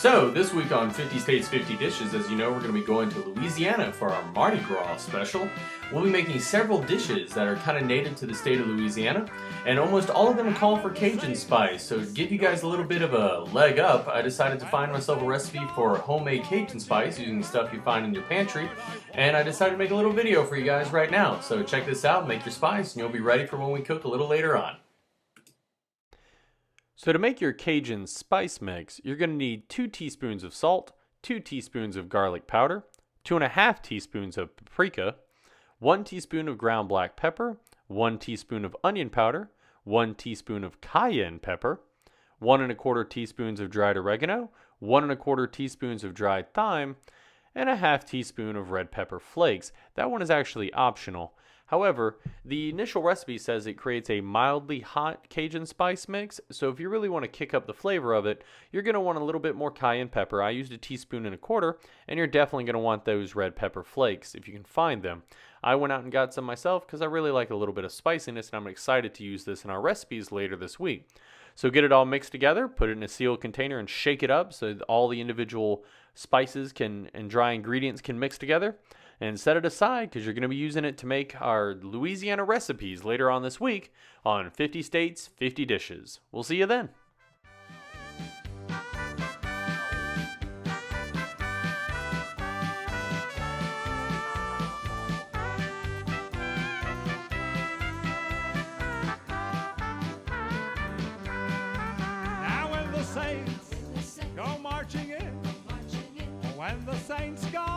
So, this week on 50 States, 50 Dishes, as you know, we're going to be going to Louisiana for our Mardi Gras special. We'll be making several dishes that are kind of native to the state of Louisiana, and almost all of them call for Cajun spice. So, to give you guys a little bit of a leg up, I decided to find myself a recipe for homemade Cajun spice using stuff you find in your pantry, and I decided to make a little video for you guys right now. So, check this out, make your spice, and you'll be ready for when we cook a little later on. So to make your Cajun spice mix, you're going to need 2 teaspoons of salt, 2 teaspoons of garlic powder, 2.5 teaspoons of paprika, 1 teaspoon of ground black pepper, 1 teaspoon of onion powder, 1 teaspoon of cayenne pepper, 1¼ teaspoons of dried oregano, 1¼ teaspoons of dried thyme, and a ½ teaspoon of red pepper flakes. That one is actually optional. However, the initial recipe says it creates a mildly hot Cajun spice mix, so if you really want to kick up the flavor of it, you're going to want a little bit more cayenne pepper. I used 1.25 teaspoons, and you're definitely going to want those red pepper flakes if you can find them. I went out and got some myself because I really like a little bit of spiciness, and I'm excited to use this in our recipes later this week. So get it all mixed together, put it in a sealed container, and shake it up so that all the individual spices and dry ingredients can mix together. And set it aside because you're going to be using it to make our Louisiana recipes later on this week on 50 States, 50 Dishes. We'll see you then. Now when the saints go marching in, when the saints go